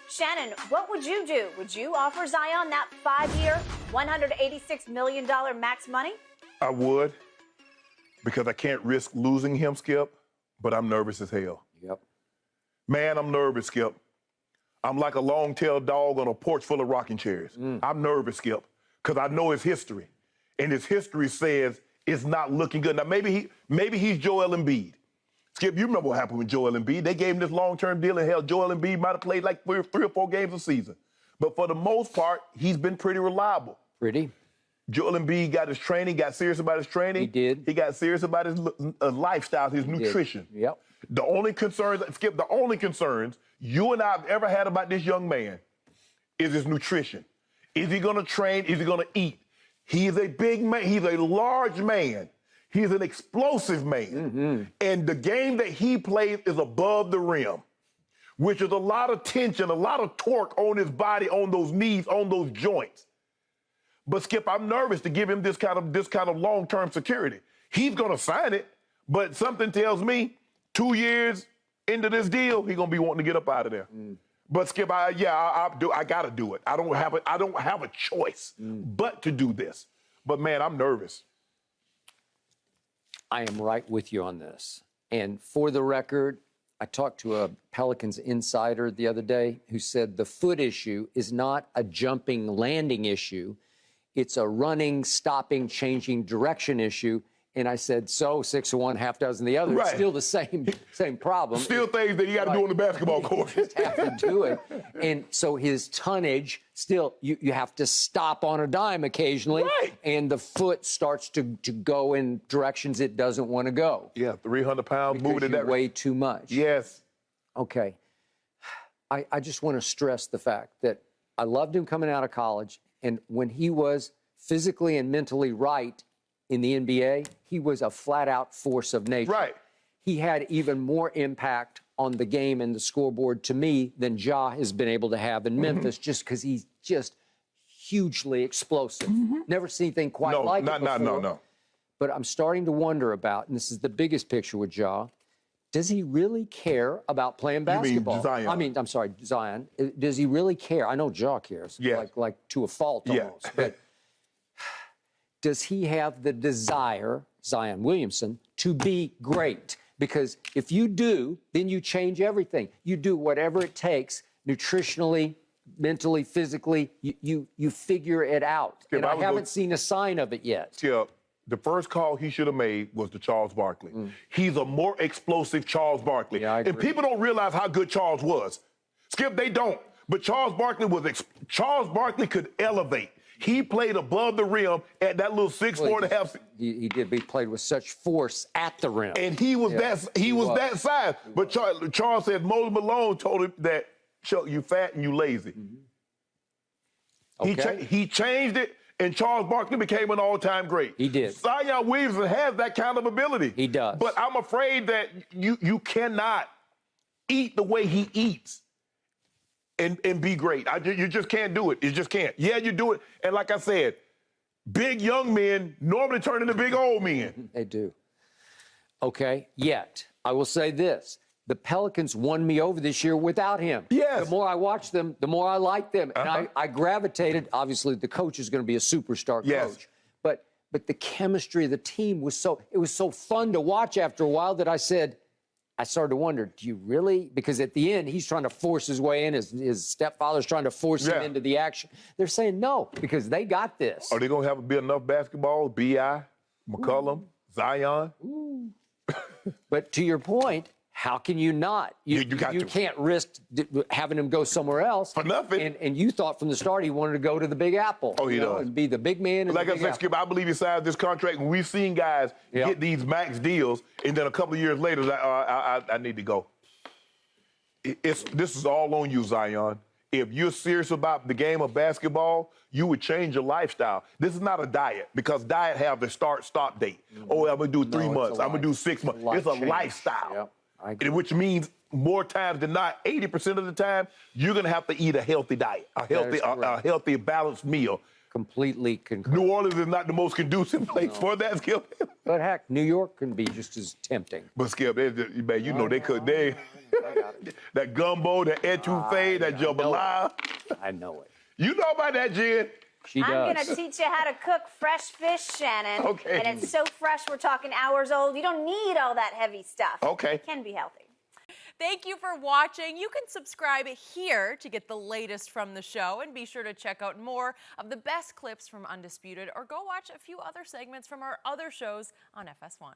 Shannon, what would you do? Would you offer Zion that 5-year, $186 million max money? I would, because I can't risk losing him, Skip, but I'm nervous as hell. Yep. Man, I'm nervous, Skip. I'm like a long-tailed dog on a porch full of rocking chairs. I'm nervous, Skip, because I know his history. And his history says it's not looking good. Now, maybe he's Joel Embiid. Skip, you remember what happened with Joel Embiid. They gave him this long-term deal, and hell, Joel Embiid might have played like three or four games a season. But for the most part, he's been pretty reliable. Pretty. Joel Embiid got his training, got serious about his training. He did. He got serious about his lifestyle, his nutrition. Yep. The only concerns, Skip, the only concerns you and I have ever had about this young man is his nutrition. Is he going to train? Is he going to eat? He's a big man. He's a large man. He's an explosive man. And the game that he plays is above the rim, which is a lot of tension, a lot of torque on his body, on those knees, on those joints. But Skip, I'm nervous to give him this kind of long-term security. He's going to sign it, but something tells me 2 years into this deal, he's going to be wanting to get up out of there. But Skip, I got to do it. I don't have a choice but to do this. But man, I'm nervous. I am right with you on this. And for the record, I talked to a Pelicans insider the other day who said the foot issue is not a jumping landing issue. It's a running, stopping, changing direction issue. And I said, so 6 of one, half dozen of the other. Right. It's still the same problem. Still things that you got to do on the basketball court. You just have to do it. And so his tonnage, still, you have to stop on a dime occasionally. Right. And the foot starts to go in directions it doesn't want to go. Yeah, 300 pounds moving in that way too much. Yes. Okay. I just want to stress the fact that I loved him coming out of college. And when he was physically and mentally right in the NBA, he was a flat-out force of nature. Right. He had even more impact on the game and the scoreboard to me than Ja has been able to have in Memphis, just because he's just hugely explosive. Never seen anything quite like it before. No. But I'm starting to wonder about, and this is the biggest picture with Ja, does he really care about playing basketball? You mean Zion? I'm sorry, Zion. Does he really care? I know Ja cares, like to a fault almost. But does he have the desire, Zion Williamson, to be great? Because if you do, then you change everything. You do whatever it takes, nutritionally, mentally, physically, you figure it out. Skip, and I haven't seen a sign of it yet. Skip, the first call he should have made was to Charles Barkley. He's a more explosive Charles Barkley. Yeah, I agree. And people don't realize how good Charles was. Skip, they don't. But Charles Barkley could elevate. He played above the rim at that little 6'4.5". He did. He played with such force at the rim. And he was that size. But Charles said Moses Malone told him that, you fat and you lazy. Okay. He changed it, and Charles Barkley became an all-time great. He did. Zion Williamson has that kind of ability. He does. But I'm afraid that you cannot eat the way he eats and be great. You just can't do it. You just can't. Yeah, you do it. And like I said, big young men normally turn into big old men. They do. Okay, yet, I will say this. The Pelicans won me over this year without him. Yes. The more I watched them, the more I liked them. And I gravitated. Obviously, the coach is going to be a superstar coach. But the chemistry of the team was so fun to watch after a while that I started to wonder, do you really? Because at the end, he's trying to force his way in. His stepfather's trying to force him into the action. They're saying no, because they got this. Are they going to be enough basketball? B.I., McCollum, Zion? But to your point, how can you not? You can't risk having him go somewhere else. For nothing. And you thought from the start he wanted to go to the Big Apple. Oh, he does. And be the big man. Like I said, Skip, I believe he signed this contract, and we've seen guys get these max deals, and then a couple of years later, like, I need to go. This is all on you, Zion. If you're serious about the game of basketball, you would change your lifestyle. This is not a diet, because diet have the start-stop date. Oh, I'm going to do 3 months. I'm going to do 6 months. It's a lifestyle. Which means more times than not, 80% of the time, you're going to have to eat a healthy diet, a healthy, balanced meal. completely concur. New Orleans is not the most conducive place for that, Skip. But heck, New York can be just as tempting. But Skip, man, you know they could. That gumbo, that etouffee, that jambalaya. I know it. You know about that, Jen? She does. I'm going to teach you how to cook fresh fish, Shannon. Okay. And it's so fresh, we're talking hours old. You don't need all that heavy stuff. Okay. It can be healthy. Thank you for watching. You can subscribe here to get the latest from the show, and be sure to check out more of the best clips from Undisputed, or go watch a few other segments from our other shows on FS1.